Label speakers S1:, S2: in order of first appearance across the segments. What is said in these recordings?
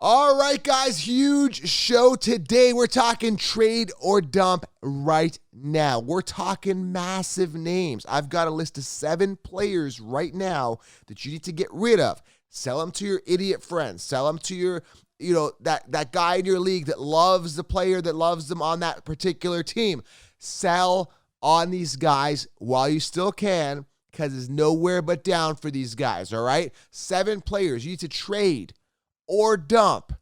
S1: All right, guys, huge show today. We're talking trade or dump right now. We're talking massive names. I've got a list of 7 players right now that you need to get rid of. Sell them to your idiot friends. Sell them to your, that guy in your league that loves the player, that loves them on that particular team. Sell on these guys while you still can, because it's nowhere but down for these guys, all right? 7 players you need to trade or dump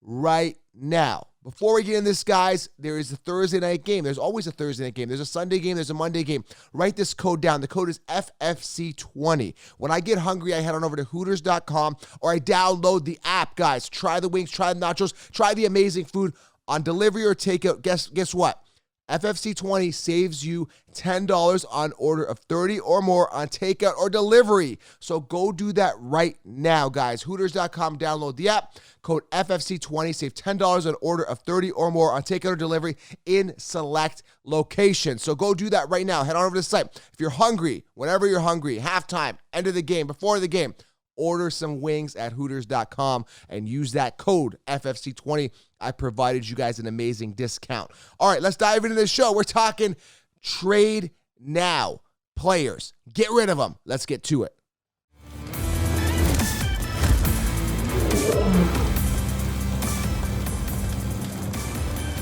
S1: right now. Before we get in this, guys, there is a Thursday night game. There's always a Thursday night game. There's a Sunday game. There's a Monday game. Write this code down. The code is FFC20. When I get hungry, I head on over to Hooters.com or I download the app, guys. Try the wings, try the nachos, try the amazing food on delivery or takeout. Guess what? FFC20 saves you $10 on order of 30 or more on takeout or delivery. So go do that right now, guys. Hooters.com, download the app. Code FFC20, save $10 on order of 30 or more on takeout or delivery in select locations. So go do that right now. Head on over to the site. If you're hungry, whenever you're hungry, halftime, end of the game, before the game, order some wings at Hooters.com and use that code FFC20. I provided you guys an amazing discount. All right, let's dive into this show. We're talking trade now players. Get rid of them. Let's get to it.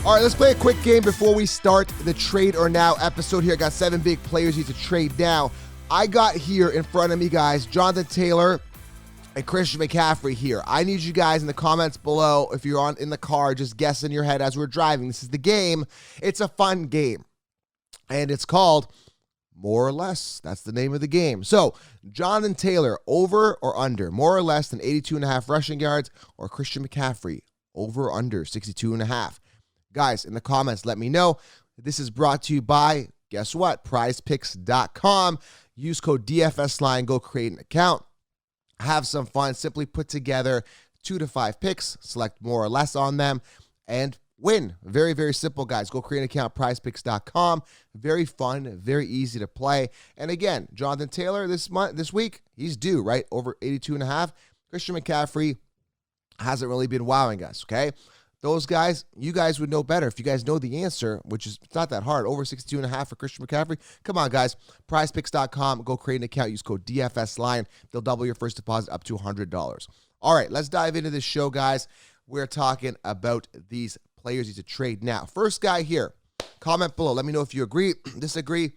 S1: All right, let's play a quick game before we start the trade or now episode here. I got 7 big players you need to trade now. I got here in front of me, guys, Jonathan Taylor and Christian McCaffrey here. I need you guys in the comments below, if you're in the car, just guess in your head as we're driving. This is the game. It's a fun game, and it's called More or Less. That's the name of the game. So, Jonathan Taylor, over or under, more or less than 82.5 rushing yards, or Christian McCaffrey, over or under 62.5. Guys, in the comments, let me know. This is brought to you by, guess what, prizepicks.com. Use code DFSLine, go create an account. Have some fun. Simply put together 2 to 5 picks, select more or less on them, and win. Very, very simple, guys. Go create an account, prizepicks.com. Very fun, very easy to play. And again, Jonathan Taylor this week, he's due, right? Over 82.5. Christian McCaffrey hasn't really been wowing us, okay? Those guys, you guys would know better if you guys know the answer, which is it's not that hard. Over 62.5 for Christian McCaffrey. Come on, guys. PrizePicks.com. Go create an account. Use code DFSLine. They'll double your first deposit up to $100. All right, let's dive into this show, guys. We're talking about these players you need to trade now. First guy here. Comment below. Let me know if you agree, disagree,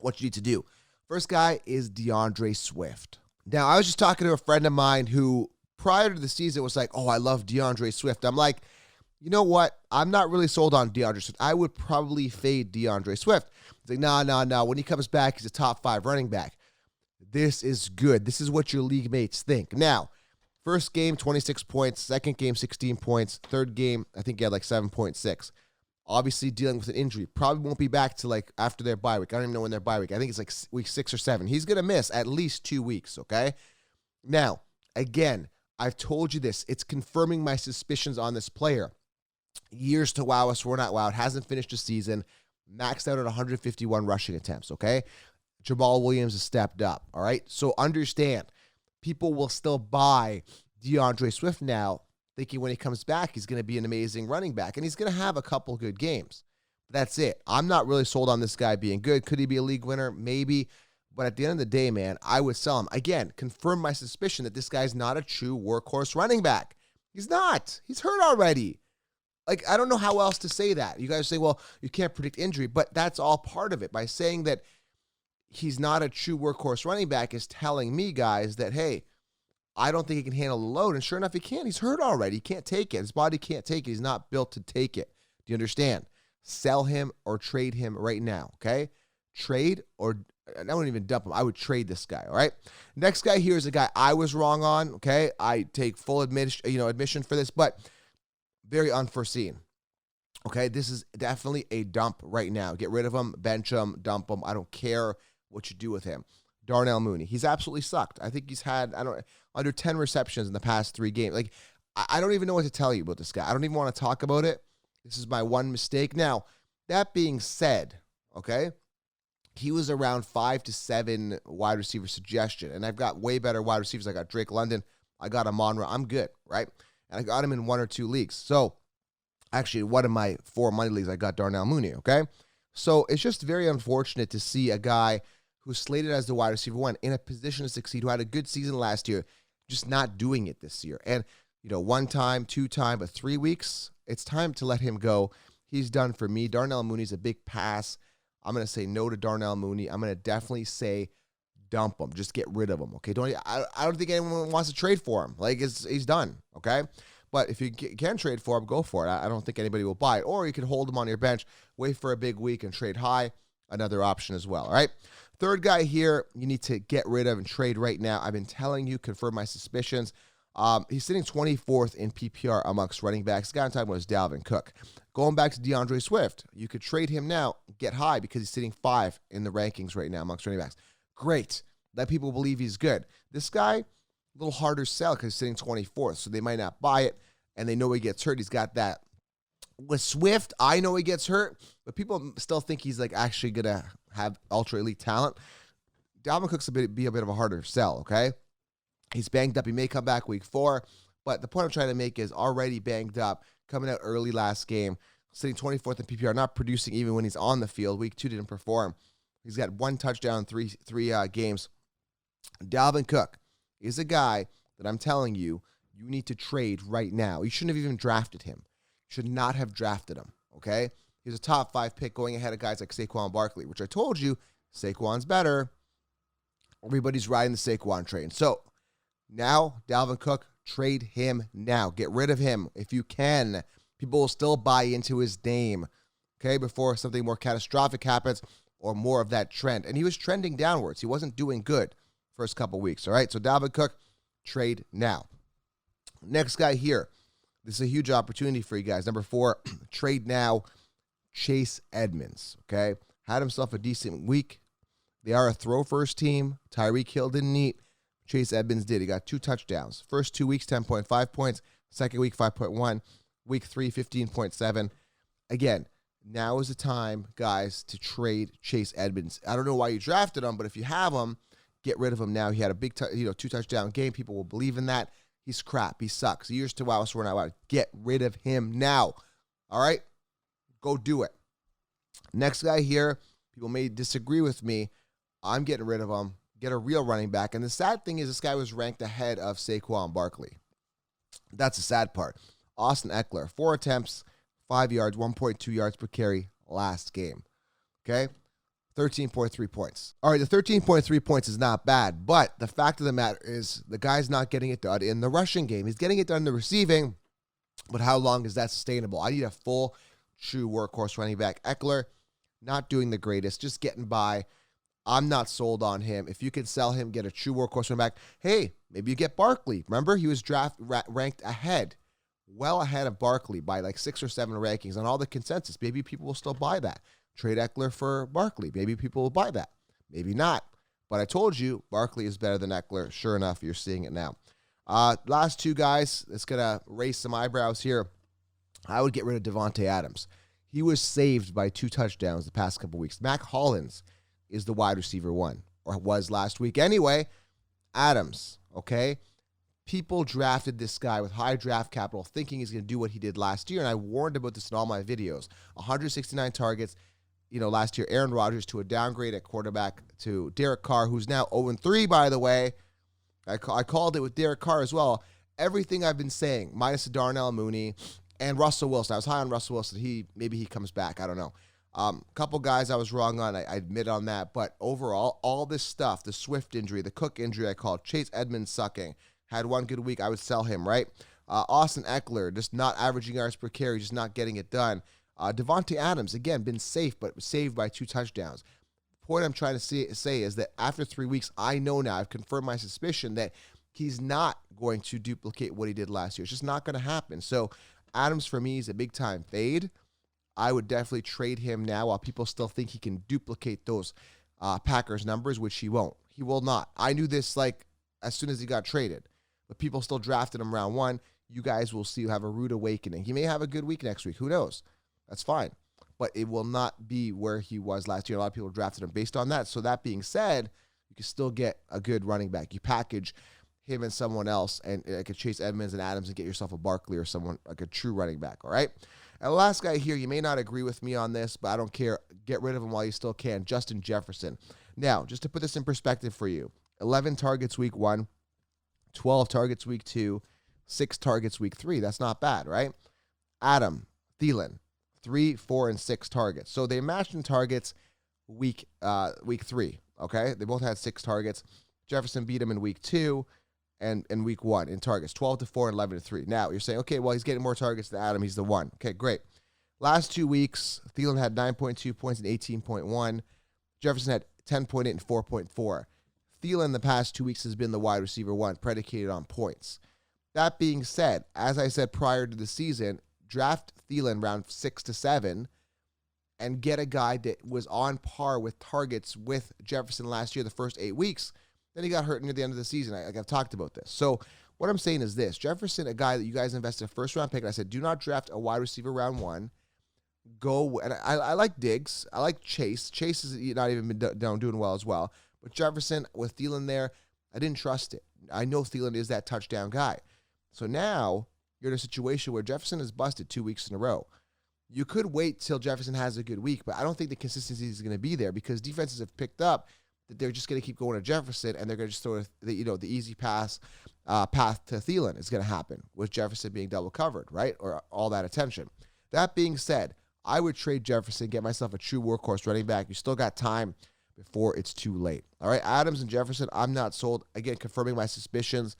S1: what you need to do. First guy is DeAndre Swift. Now, I was just talking to a friend of mine who, prior to the season, was like, oh, I love DeAndre Swift. I'm like, you know what? I'm not really sold on DeAndre Swift. I would probably fade DeAndre Swift. It's like, no. When he comes back, he's a top 5 running back. This is good. This is what your league mates think. Now, first game, 26 points. Second game, 16 points. Third game, I think he had like 7.6. Obviously dealing with an injury. Probably won't be back to like after their bye week. I don't even know when their bye week. I think it's like week 6 or 7. He's going to miss at least 2 weeks, okay? Now, again, I've told you this. It's confirming my suspicions on this player. Years to wow us, we're not wowed. Hasn't finished the season. Maxed out at 151 rushing attempts, okay? Jamal Williams has stepped up, all right? So understand, people will still buy DeAndre Swift now, thinking when he comes back, he's going to be an amazing running back, and he's going to have a couple good games. That's it. I'm not really sold on this guy being good. Could he be a league winner? Maybe. But at the end of the day, man, I would sell him. Again, confirm my suspicion that this guy's not a true workhorse running back. He's not. He's hurt already. Like, I don't know how else to say that. You guys say, well, you can't predict injury, but that's all part of it. By saying that he's not a true workhorse running back is telling me, guys, that, hey, I don't think he can handle the load. And sure enough, he can't. He's hurt already. He can't take it. His body can't take it. He's not built to take it. Do you understand? Sell him or trade him right now, okay? Trade or I wouldn't even dump him. I would trade this guy, all right? Next guy here is a guy I was wrong on, okay? I take full admission for this, but very unforeseen. Okay, this is definitely a dump right now. Get rid of him, bench him, dump him. I don't care what you do with him. Darnell Mooney. He's absolutely sucked. I think he's had, under 10 receptions in the past 3 games. Like, I don't even know what to tell you about this guy. I don't even want to talk about it. This is my one mistake. Now, that being said, okay, he was around 5 to 7 wide receiver suggestion, and I've got way better wide receivers. I got Drake London. I got Amon-Ra. I'm good, right? and I got him in 1 or 2 leagues. So actually, one of my 4 money leagues, I got Darnell Mooney, okay? So it's just very unfortunate to see a guy who's slated as the wide receiver 1 in a position to succeed, who had a good season last year, just not doing it this year. And, 1 time, 2 time, but 3 weeks, it's time to let him go. He's done for me. Darnell Mooney's a big pass. I'm going to say no to Darnell Mooney. I'm going to definitely say dump him. Just get rid of him, okay? I don't think anyone wants to trade for him. Like, he's done, okay? But if you can trade for him, go for it. I don't think anybody will buy it. Or you can hold him on your bench, wait for a big week, and trade high. Another option as well, all right? Third guy here you need to get rid of and trade right now. I've been telling you, confirm my suspicions. He's sitting 24th in PPR amongst running backs. The guy I'm talking about is Dalvin Cook. Going back to DeAndre Swift, you could trade him now, get high, because he's sitting 5 in the rankings right now amongst running backs. Great. Let people believe he's good. This guy, a little harder sell because he's sitting 24th, so they might not buy it, and they know he gets hurt. He's got that. With Swift, I know he gets hurt, but people still think he's like actually going to have ultra elite talent. Dalvin Cook's be a bit of a harder sell, okay? He's banged up. He may come back week 4, but the point I'm trying to make is already banged up, coming out early last game, sitting 24th in PPR, not producing even when he's on the field. Week 2 didn't perform. He's got 1 touchdown, three games. Dalvin Cook is a guy that I'm telling you, you need to trade right now. You shouldn't have even drafted him. You should not have drafted him, okay? He's a top 5 pick going ahead of guys like Saquon Barkley, which I told you, Saquon's better. Everybody's riding the Saquon train. So now, Dalvin Cook, trade him now. Get rid of him if you can. People will still buy into his name, okay, before something more catastrophic happens or more of that trend. And he was trending downwards. He wasn't doing good first couple weeks, all right? So Dalvin Cook, trade now. Next guy here. This is a huge opportunity for you guys. Number 4, trade now, Chase Edmonds, okay? Had himself a decent week. They are a throw-first team. Tyreek Hill didn't eat. Chase Edmonds did. He got 2 touchdowns. First 2 weeks, 10.5 points. Second week, 5.1. Week 3, 15.7. Again, now is the time, guys, to trade Chase Edmonds. I don't know why you drafted him, but if you have him, get rid of him now. He had a big 2-touchdown game. People will believe in that. He's crap. He sucks. Years to wow, we're not wow. Get rid of him now. All right? Go do it. Next guy here, people may disagree with me. I'm getting rid of him. Get a real running back. And the sad thing is this guy was ranked ahead of Saquon Barkley. That's the sad part. Austin Ekeler, 4 attempts, 5 yards, 1.2 yards per carry last game. Okay? 13.3 points. All right, the 13.3 points is not bad, but the fact of the matter is the guy's not getting it done in the rushing game. He's getting it done in the receiving, but how long is that sustainable? I need a full, true workhorse running back. Ekeler, not doing the greatest, just getting by. I'm not sold on him. If you can sell him, get a true workhorse running back, hey, maybe you get Barkley. Remember, he was ranked ahead, well ahead of Barkley by like 6 or 7 rankings on all the consensus. Maybe people will still buy that. Trade Ekeler for Barkley. Maybe people will buy that. Maybe not. But I told you, Barkley is better than Ekeler. Sure enough, you're seeing it now. Last 2 guys, it's going to raise some eyebrows here. I would get rid of Davante Adams. He was saved by 2 touchdowns the past couple weeks. Mac Hollins is the wide receiver 1, or was last week anyway. Adams, okay? People drafted this guy with high draft capital thinking he's going to do what he did last year, and I warned about this in all my videos. 169 targets, last year. Aaron Rodgers to a downgrade at quarterback to Derek Carr, who's now 0-3, by the way. I called it with Derek Carr as well. Everything I've been saying, minus the Darnell Mooney and Russell Wilson. I was high on Russell Wilson. Maybe he comes back. I don't know. Couple guys I was wrong on. I admit on that. But overall, all this stuff, the Swift injury, the Cook injury I called, Chase Edmonds sucking, had 1 good week. I would sell him, right? Austin Ekeler, just not averaging yards per carry, just not getting it done. Davante Adams, again, been safe, but saved by 2 touchdowns. The point I'm trying to say is that after 3 weeks, I know now, I've confirmed my suspicion that he's not going to duplicate what he did last year. It's just not going to happen. So Adams, for me, is a big-time fade. I would definitely trade him now while people still think he can duplicate those Packers numbers, which he won't. He will not. I knew this as soon as he got traded, but people still drafted him round 1. You guys will see you have a rude awakening. He may have a good week next week. Who knows? That's fine. But it will not be where he was last year. A lot of people drafted him based on that. So that being said, you can still get a good running back. You package him and someone else, and I could chase Edmonds and Adams and get yourself a Barkley or someone like a true running back, all right? And the last guy here, you may not agree with me on this, but I don't care. Get rid of him while you still can. Justin Jefferson. Now, just to put this in perspective for you, 11 targets week 1, 12 targets week 2, 6 targets week 3. That's not bad, right? Adam Thielen, 3, 4, and 6 targets. So they matched in targets week 3, okay? They both had 6 targets. Jefferson beat him in week 2 and in week 1 in targets, 12-4 and 11-3. Now, you're saying, okay, well, he's getting more targets than Adam. He's the 1. Okay, great. Last 2 weeks, Thielen had 9.2 points and 18.1. Jefferson had 10.8 and 4.4. Thielen the past 2 weeks has been the wide receiver 1, predicated on points. That being said, as I said prior to the season, draft Thielen round 6 to 7 and get a guy that was on par with targets with Jefferson last year, the first 8 weeks. Then he got hurt near the end of the season. I've talked about this. So what I'm saying is this. Jefferson, a guy that you guys invested a first-round pick, and I said, do not draft a wide receiver round 1. Go, and I like Diggs. I like Chase. Chase is not even been doing well as well. But Jefferson, with Thielen there, I didn't trust it. I know Thielen is that touchdown guy. So now you're in a situation where Jefferson is busted 2 weeks in a row. You could wait till Jefferson has a good week, but I don't think the consistency is going to be there because defenses have picked up that they're just going to keep going to Jefferson, and they're going to just throw the easy path to Thielen is going to happen with Jefferson being double covered, right? Or all that attention. That being said, I would trade Jefferson, get myself a true workhorse running back. You still got time before it's too late. All right, Adams and Jefferson, I'm not sold. Again, confirming my suspicions.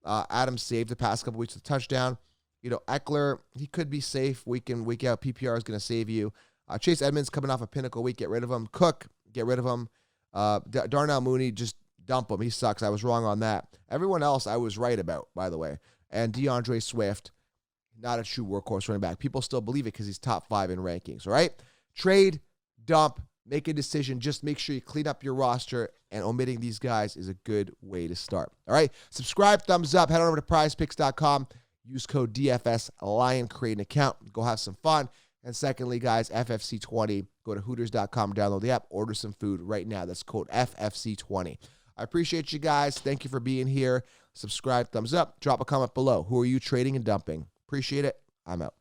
S1: Adams saved the past couple weeks with a touchdown. Ekeler, he could be safe week in, week out. PPR is going to save you. Chase Edmonds coming off a pinnacle week, get rid of him. Cook, get rid of him. Darnell Mooney, just dump him. He sucks. I was wrong on that. Everyone else I was right about, by the way. And DeAndre Swift, not a true workhorse running back. People still believe it because he's top 5 in rankings, all right? Trade, dump, make a decision. Just make sure you clean up your roster, and omitting these guys is a good way to start. All right? Subscribe, thumbs up. Head on over to prizepicks.com. Use code DFSLion, create an account. Go have some fun. And secondly, guys, FFC20. Go to Hooters.com, download the app, order some food right now. That's code FFC20. I appreciate you guys. Thank you for being here. Subscribe, thumbs up, drop a comment below. Who are you trading and dumping? Appreciate it. I'm out.